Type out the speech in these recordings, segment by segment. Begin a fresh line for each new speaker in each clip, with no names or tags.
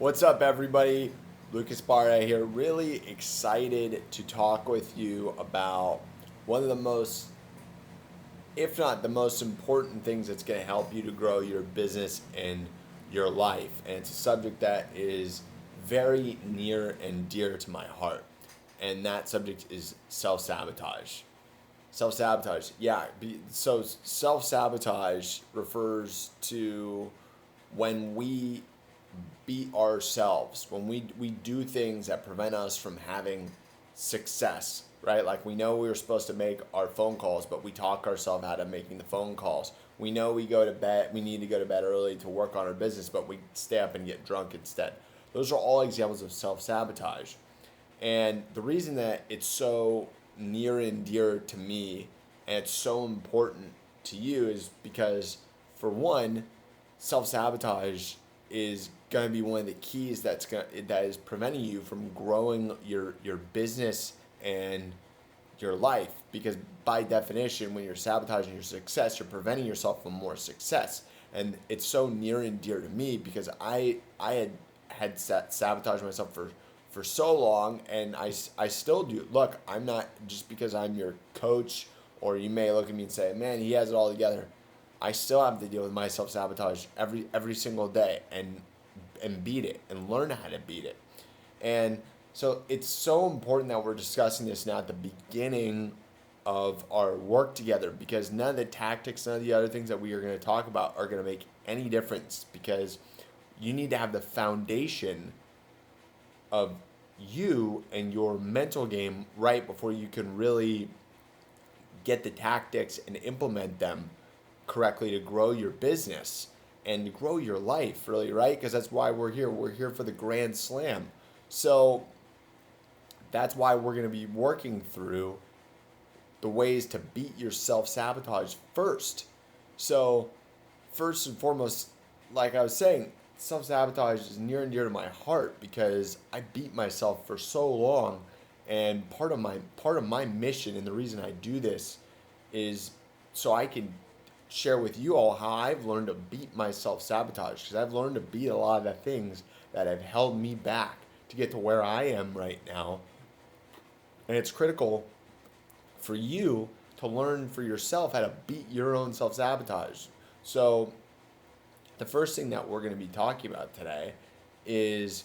What's up, everybody? Lucas Barda here. Really excited to talk with you about one of the most, if not the most important things that's going to help you to grow your business and your life. And it's a subject that is very near and dear to my heart. And that subject is self sabotage. Self sabotage, yeah. So self sabotage refers to when we beat ourselves, when we do things that prevent us from having success, right? Like we know we were supposed to make our phone calls, but we talk ourselves out of making the phone calls. We know we need to go to bed early to work on our business, but we stay up and get drunk instead. Those are all examples of self sabotage. And the reason that it's so near and dear to me and it's so important to you is because, for one, self sabotage is going to be one of the keys that is preventing you from growing your business and your life, because by definition, when you're sabotaging your success, you're preventing yourself from more success. And it's so near and dear to me because I had sabotaged myself for so long, and I still do. Look, I'm not, just because I'm your coach, or you may look at me and say, man, he has it all together. I still have to deal with my self sabotage every single day, and beat it and learn how to beat it. And so it's so important that we're discussing this now at the beginning of our work together, because none of the tactics, none of the other things that we are going to talk about are going to make any difference, because you need to have the foundation of you and your mental game right before you can really get the tactics and implement them correctly to grow your business and to grow your life, really, right? Because that's why we're here. We're here for the Grand Slam. So that's why we're going to be working through the ways to beat your self sabotage first. So, first and foremost, like I was saying, self sabotage is near and dear to my heart because I beat myself for so long. And part of my mission, and the reason I do this, is so I can share with you all how I've learned to beat my self sabotage, because I've learned to beat a lot of the things that have held me back to get to where I am right now. And it's critical for you to learn for yourself how to beat your own self sabotage. So, the first thing that we're going to be talking about today is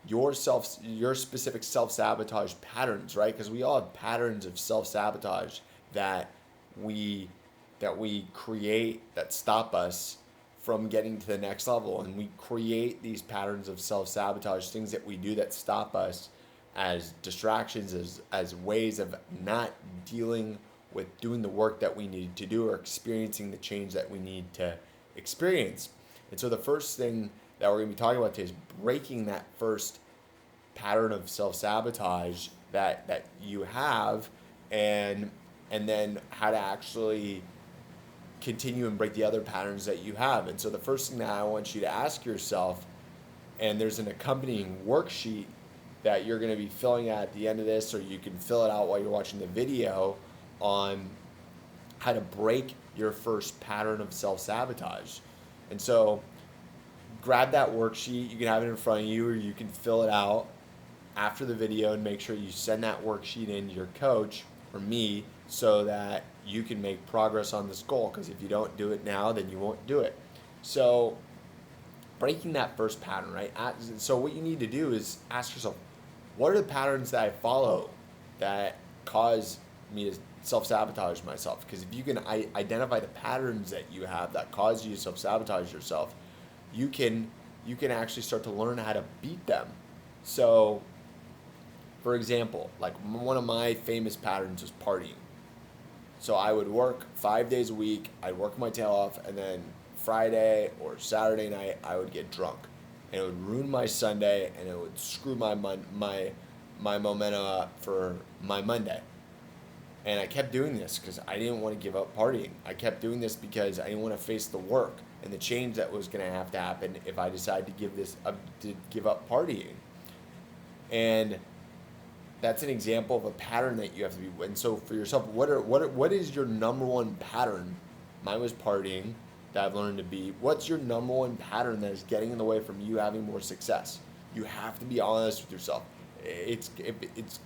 your specific self-sabotage patterns, right? Because we all have patterns of self-sabotage that we that we create that stop us from getting to the next level. And we create these patterns of self-sabotage, things that we do that stop us, as distractions, as ways of not dealing with doing the work that we need to do or experiencing the change that we need to experience. And so the first thing that we're going to be talking about today is breaking that first pattern of self-sabotage that you have, and then how to actually continue and break the other patterns that you have. And so the first thing that I want you to ask yourself, and there's an accompanying worksheet that you're going to be filling out at the end of this, or you can fill it out while you're watching the video, on how to break your first pattern of self-sabotage. And so grab that worksheet. You can have it in front of you, or you can fill it out after the video and make sure you send that worksheet in to your coach or me, so that you can make progress on this goal. Because if you don't do it now, then you won't do it. So breaking that first pattern, right? So what you need to do is ask yourself, what are the patterns that I follow that cause me to self-sabotage myself? Because if you can identify the patterns that you have that cause you to self-sabotage yourself, you can actually start to learn how to beat them. So, for example, like one of my famous patterns was partying. So I would work 5 days a week, I'd work my tail off, and then Friday or Saturday night I would get drunk. And it would ruin my Sunday, and it would screw my momentum up for my Monday. And I kept doing this because I didn't want to give up partying. I kept doing this because I didn't want to face the work and the change that was going to have to happen if I decided to give up partying. And that's an example of a pattern that you have to be. And so for yourself, what is your number one pattern? Mine was partying. that I've learned to be, what's your number one pattern that is getting in the way from you having more success? You have to be honest with yourself. It's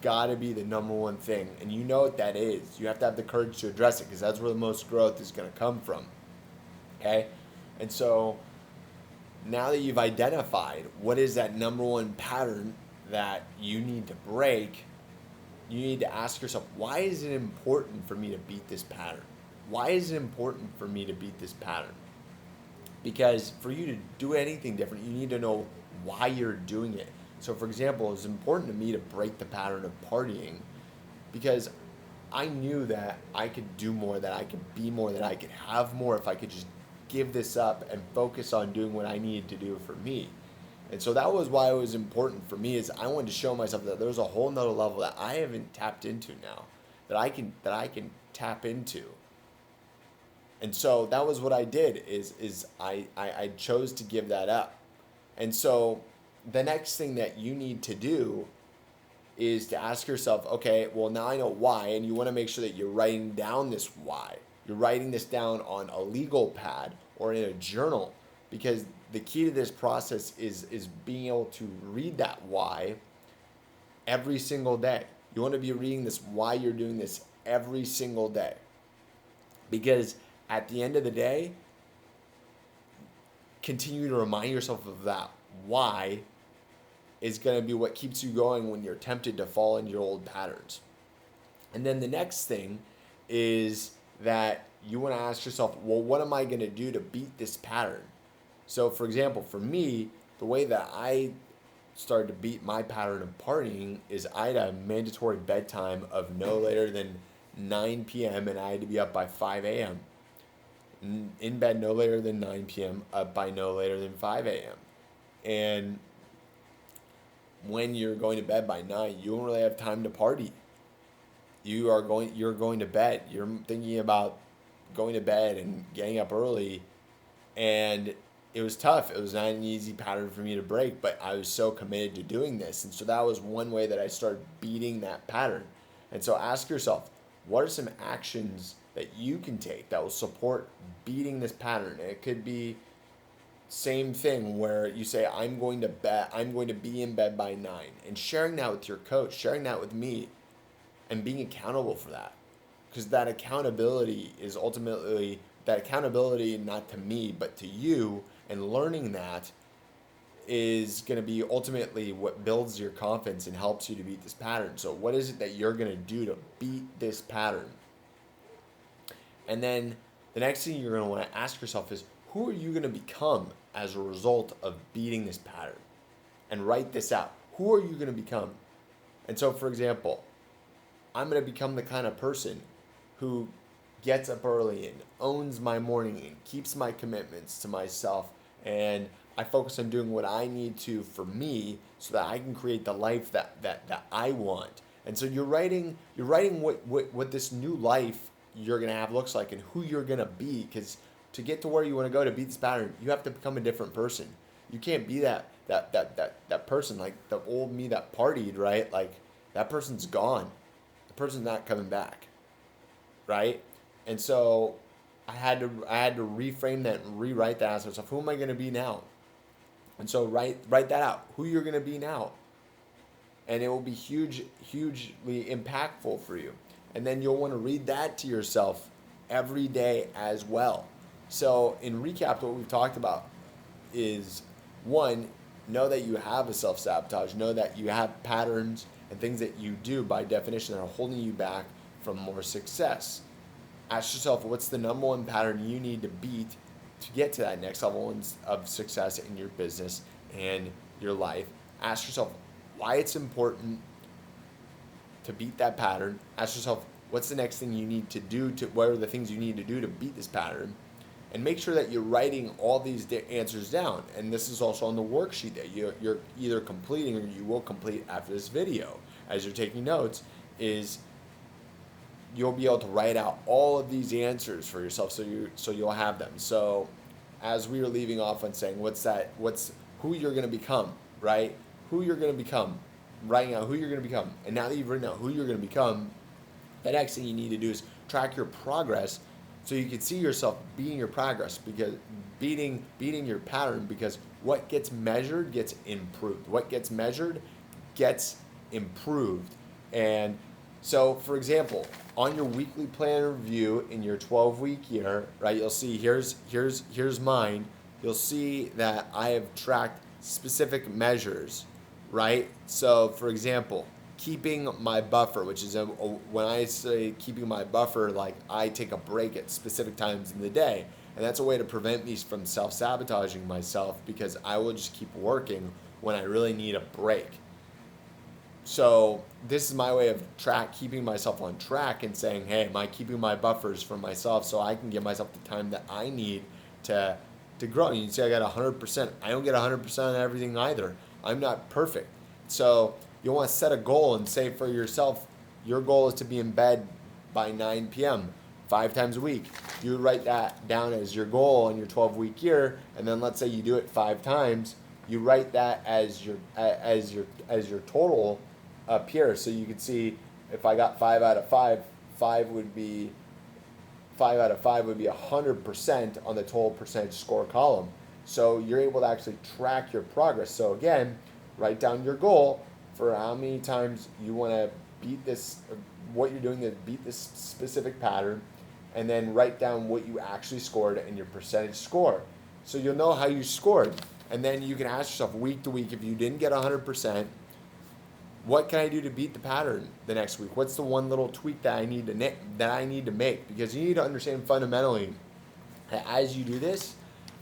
got to be the number one thing, and you know what that is. You have to have the courage to address it because that's where the most growth is going to come from. Okay, and so now that you've identified what is that number one pattern that you need to break, you need to ask yourself, why is it important for me to beat this pattern? Why is it important for me to beat this pattern? Because for you to do anything different, you need to know why you're doing it. So, for example, it's important to me to break the pattern of partying because I knew that I could do more, that I could be more, that I could have more if I could just give this up and focus on doing what I needed to do for me. And so that was why it was important for me, is I wanted to show myself that there's a whole nother level that I haven't tapped into now, that I can tap into. And so that was what I did, is I chose to give that up. And so the next thing that you need to do is to ask yourself, okay, well, now I know why, and you want to make sure that you're writing down this why. You're writing this down on a legal pad or in a journal, because the key to this process is being able to read that why every single day. You want to be reading this why you're doing this every single day, because at the end of the day, continue to remind yourself of that why is going to be what keeps you going when you're tempted to fall into your old patterns. And then the next thing is that you want to ask yourself, well, what am I going to do to beat this pattern? So, for example, for me, the way that I started to beat my pattern of partying is I had a mandatory bedtime of no later than 9 p.m. and I had to be up by 5 a.m. In bed no later than 9 p.m., up by no later than 5 a.m. And when you're going to bed by 9, you don't really have time to party. You're going to bed. You're thinking about going to bed and getting up early, and it was tough. It was not an easy pattern for me to break, but I was so committed to doing this. And so that was one way that I started beating that pattern. And so ask yourself, what are some actions that you can take that will support beating this pattern? And it could be same thing where you say, I'm going to be in bed by 9, and sharing that with your coach, sharing that with me, and being accountable for that. Because that accountability is ultimately, that accountability not to me, but to you, and learning that is going to be ultimately what builds your confidence and helps you to beat this pattern. So what is it that you're going to do to beat this pattern? And then the next thing you're going to want to ask yourself is, who are you going to become as a result of beating this pattern? And write this out. Who are you going to become? And so, for example, I'm going to become the kind of person who gets up early and owns my morning and keeps my commitments to myself, and I focus on doing what I need to for me so that I can create the life that I want. And so you're writing what this new life you're going to have looks like and who you're going to be, because to get to where you want to go to beat this pattern, you have to become a different person. You can't be that person, like the old me that partied, right? Like, that person's gone. The person's not coming back, right? And so I had to reframe that and rewrite that. Ask myself, who am I going to be now? And so write that out, who you're going to be now. And it will be hugely impactful for you. And then you'll want to read that to yourself every day as well. So in recap, what we've talked about is, one, know that you have a self-sabotage. Know that you have patterns and things that you do by definition that are holding you back from more success. Ask yourself, what's the number one pattern you need to beat to get to that next level of success in your business and your life? Ask yourself why it's important to beat that pattern. Ask yourself, what's the next thing you need to do, what are the things you need to do to beat this pattern? And make sure that you're writing all these answers down. And this is also on the worksheet that you're either completing or you will complete after this video. As you're taking notes, is you'll be able to write out all of these answers for yourself, so you'll have them. So as we were leaving off on saying, what's who you're going to become, right? Who you're going to become, writing out who you're going to become. And now that you've written out who you're going to become, the next thing you need to do is track your progress So you can see yourself beating your progress, because beating your pattern, because what gets measured gets improved. What gets measured gets improved. And so, for example, on your weekly plan review in your 12-week year, right, you'll see here's mine. You'll see that I have tracked specific measures, right? So, for example, keeping my buffer, which is when I say keeping my buffer, like I take a break at specific times in the day. And that's a way to prevent me from self-sabotaging myself, because I will just keep working when I really need a break. So this is my way of keeping myself on track and saying, hey, am I keeping my buffers for myself so I can give myself the time that I need to grow? And you say I got 100%. I don't get 100% on everything either. I'm not perfect. So you want to set a goal and say for yourself, your goal is to be in bed by 9 p.m. 5 times a week. You write that down as your goal in your 12-week year, and then let's say you do it 5 times. You write that as your total up here, so you can see if I got 5 out of 5, 5 would be 100% on the total percentage score column. So you're able to actually track your progress. So again, write down your goal for how many times you want to beat this, what you're doing to beat this specific pattern, and then write down what you actually scored and your percentage score. So you'll know how you scored. And then you can ask yourself week to week, if you didn't get 100%, what can I do to beat the pattern the next week? What's the one little tweak that I need to make? Because you need to understand fundamentally that as you do this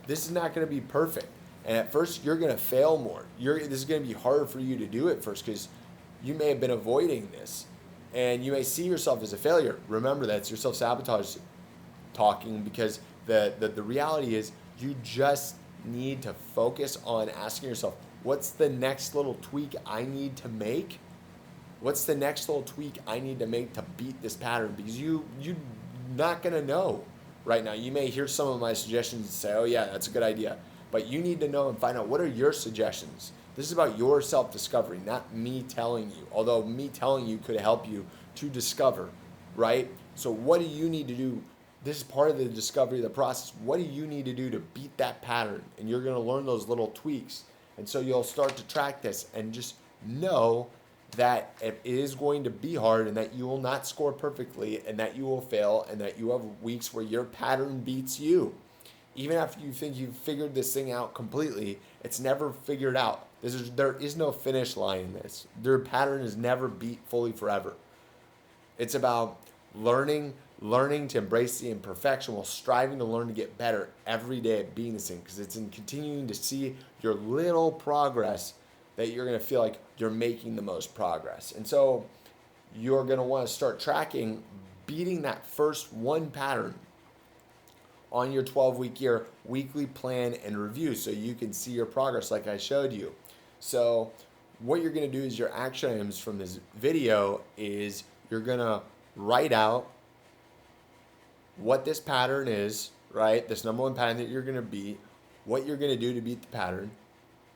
is not going to be perfect. And at first, you're going to fail more. This is going to be harder for you to do at first, because you may have been avoiding this. And you may see yourself as a failure. Remember, that's your self-sabotage talking, because the reality is you just need to focus on asking yourself, what's the next little tweak I need to make? What's the next little tweak I need to make to beat this pattern? Because you're not going to know right now. You may hear some of my suggestions and say, oh yeah, that's a good idea. But you need to know and find out, what are your suggestions? This is about your self-discovery, not me telling you. Although me telling you could help you to discover, right? So what do you need to do? This is part of the discovery of the process. What do you need to do to beat that pattern? And you're going to learn those little tweaks. And so you'll start to track this and just know that it is going to be hard, and that you will not score perfectly, and that you will fail, and that you have weeks where your pattern beats you. Even after you think you've figured this thing out completely, it's never figured out. There is no finish line in this. Their pattern is never beat fully forever. It's about learning to embrace the imperfection while striving to learn to get better every day at being this thing, because it's in continuing to see your little progress that you're going to feel like you're making the most progress. And so you're going to want to start tracking beating that first one pattern on your 12-week year weekly plan and review, so you can see your progress like I showed you. So what you're going to do is your action items from this video is you're going to write out what this pattern is, right? This number one pattern that you're going to beat, what you're going to do to beat the pattern,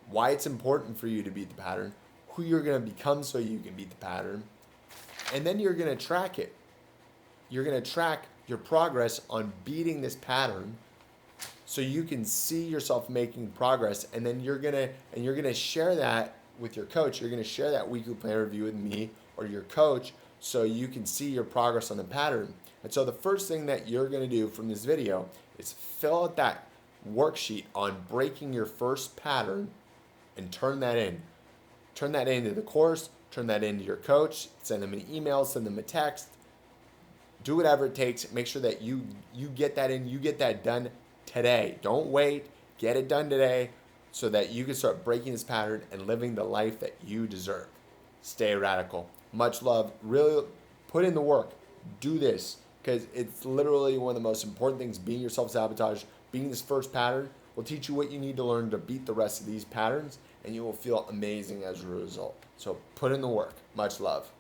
why it's important for you to beat the pattern, who you're going to become so you can beat the pattern, and then you're going to track it. You're going to track your progress on beating this pattern so you can see yourself making progress, and then you're going to share that with your coach. You're going to share that weekly plan review with me or your coach so you can see your progress on the pattern. And so the first thing that you're going to do from this video is fill out that worksheet on breaking your first pattern and turn that in. Turn that into the course, turn that into your coach, send them an email, send them a text. Do whatever it takes. Make sure that you get that in, you get that done today. Don't wait. Get it done today so that you can start breaking this pattern and living the life that you deserve. Stay radical. Much love. Really put in the work. Do this, because it's literally one of the most important things. Being your self-sabotage, being this first pattern will teach you what you need to learn to beat the rest of these patterns, and you will feel amazing as a result. So put in the work. Much love.